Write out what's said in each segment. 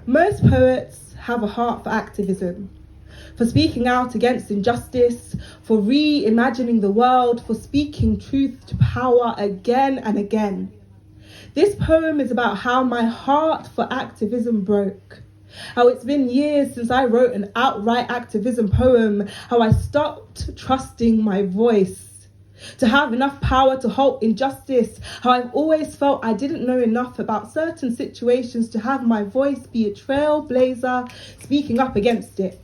Most poets have a heart for activism, for speaking out against injustice, for reimagining the world, for speaking truth to power again and again. This poem is about how my heart for activism broke, how it's been years since I wrote an outright activism poem, how I stopped trusting my voice to have enough power to halt injustice, how I've always felt I didn't know enough about certain situations to have my voice be a trailblazer speaking up against it.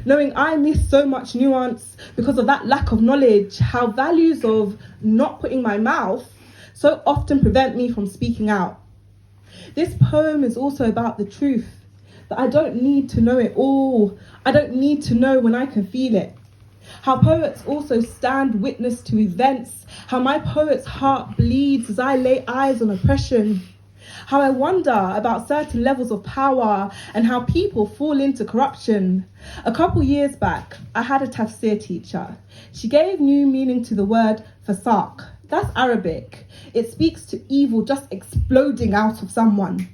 Knowing I miss so much nuance because of that lack of knowledge, how values of not putting my mouth so often prevent me from speaking out. This poem is also about the truth, that I don't need to know it all. I don't need to know when I can feel it. How poets also stand witness to events, how my poet's heart bleeds as I lay eyes on oppression, how I wonder about certain levels of power and how people fall into corruption. A couple years back, I had a tafsir teacher. She gave new meaning to the word fasaq. That's Arabic. It speaks to evil just exploding out of someone.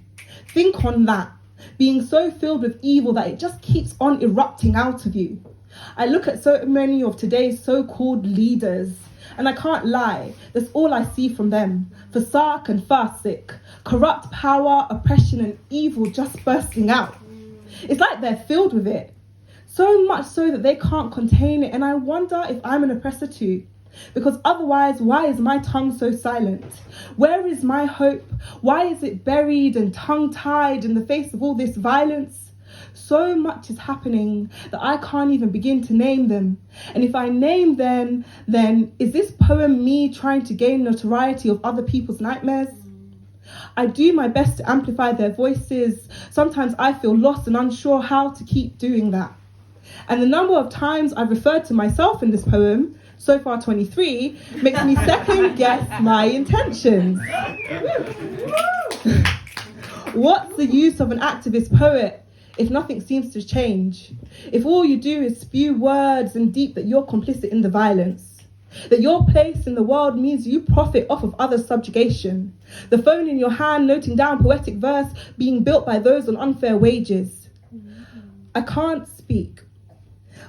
Think on that, being so filled with evil that it just keeps on erupting out of you. I look at so many of today's so-called leaders, and I can't lie, that's all I see from them. Fasaq and fasik, corrupt power, oppression and evil just bursting out. It's like they're filled with it. So much so that they can't contain it, and I wonder if I'm an oppressor too. Because otherwise, why is my tongue so silent? Where is my hope? Why is it buried and tongue-tied in the face of all this violence? So much is happening that I can't even begin to name them. And if I name them, then is this poem me trying to gain notoriety of other people's nightmares? I do my best to amplify their voices. Sometimes I feel lost and unsure how to keep doing that. And the number of times I've referred to myself in this poem, so far 23, makes me second guess my intentions. What's the use of an activist poet if nothing seems to change? If all you do is spew words and deep that you're complicit in the violence, that your place in the world means you profit off of others' subjugation, the phone in your hand noting down poetic verse being built by those on unfair wages. I can't speak.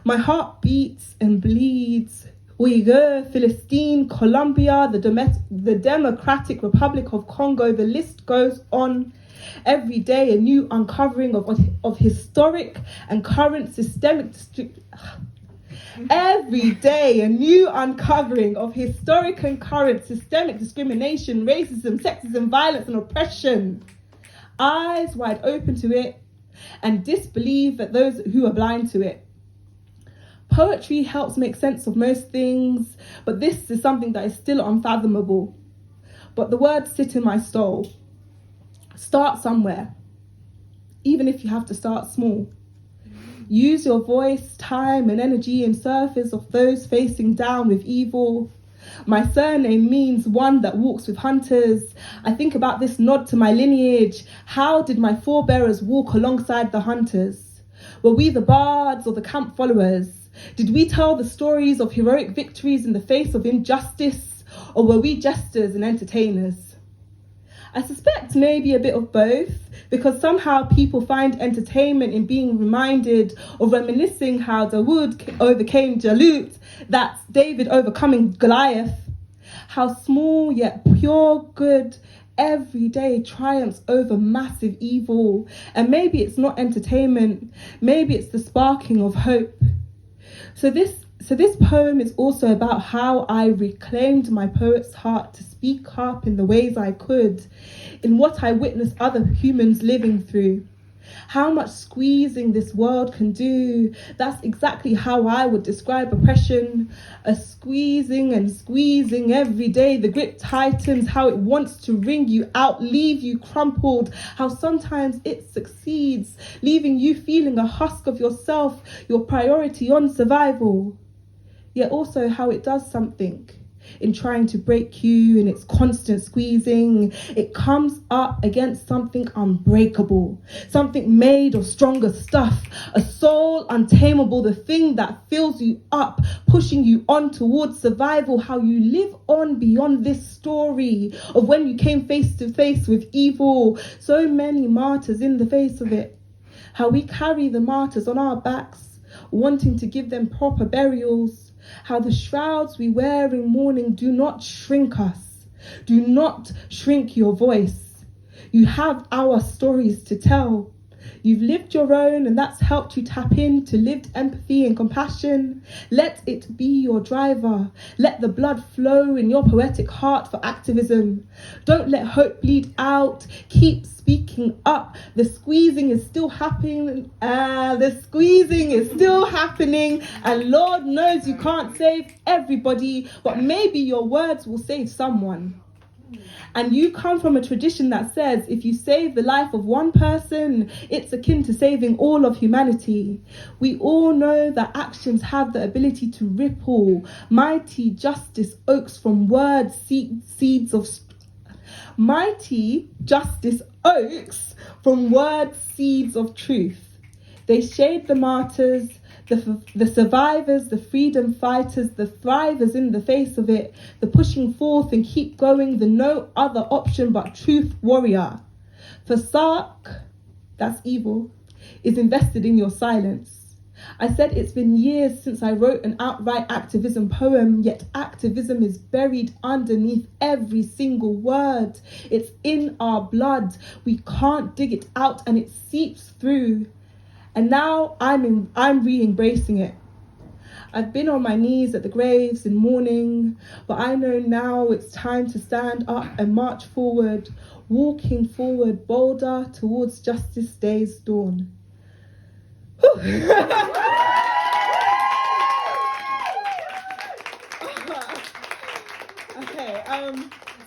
My heart beats and bleeds. Uyghur, Philistine, Colombia, the Democratic Republic of Congo, the list goes on. Every day a new uncovering of historic and current systemic Every day a new uncovering of historic and current systemic discrimination, racism, sexism, violence and oppression. Eyes wide open to it and disbelief at those who are blind to it. Poetry helps make sense of most things, but this is something that is still unfathomable. But the words sit in my soul. Start somewhere, even if you have to start small. Use your voice, time and energy in service of those facing down with evil. My surname means one that walks with hunters. I think about this nod to my lineage. How did my forebearers walk alongside the hunters? Were we the bards or the camp followers? Did we tell the stories of heroic victories in the face of injustice, or were we jesters and entertainers? I suspect maybe a bit of both, because somehow people find entertainment in being reminded or reminiscing how Dawood overcame Jalut, that's David overcoming Goliath, how small yet pure good every day triumphs over massive evil. And maybe it's not entertainment, maybe it's the sparking of hope. So this poem is also about how I reclaimed my poet's heart to speak up in the ways I could, in what I witnessed other humans living through. How much squeezing this world can do. That's exactly how I would describe oppression. A squeezing and squeezing every day. The grip tightens, how it wants to wring you out, leave you crumpled. How sometimes it succeeds, leaving you feeling a husk of yourself, your priority on survival. Yet also how it does something. in trying to break you, in its constant squeezing. It comes up against something unbreakable, something made of stronger stuff, a soul untameable, the thing that fills you up, pushing you on towards survival, how you live on beyond this story of when you came face to face with evil. So many martyrs in the face of it, how we carry the martyrs on our backs, wanting to give them proper burials, how the shrouds we wear in mourning do not shrink us, do not shrink your voice. You have our stories to tell. You've lived your own, and that's helped you tap into lived empathy and compassion. Let it be your driver. Let the blood flow in your poetic heart for activism. Don't let hope bleed out. Keep speaking up. The squeezing is still happening. And Lord knows you can't save everybody, but maybe your words will save someone. And you come from a tradition that says if you save the life of one person, it's akin to saving all of humanity. We all know that actions have the ability to ripple. Mighty justice oaks from words, seeds of truth. They shade the martyrs, the survivors, the freedom fighters, the thrivers in the face of it, the pushing forth and keep going, the no other option but truth warrior. For Sark, that's evil, is invested in your silence. I said it's been years since I wrote an outright activism poem, yet activism is buried underneath every single word. It's in our blood. We can't dig it out and it seeps through. And now I'm re-embracing it. I've been on my knees at the graves in mourning, but I know now it's time to stand up and march forward, walking forward bolder towards Justice Day's dawn. Okay,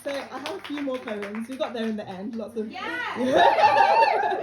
so I have a few more poems. We got there in the end, lots of... Yeah.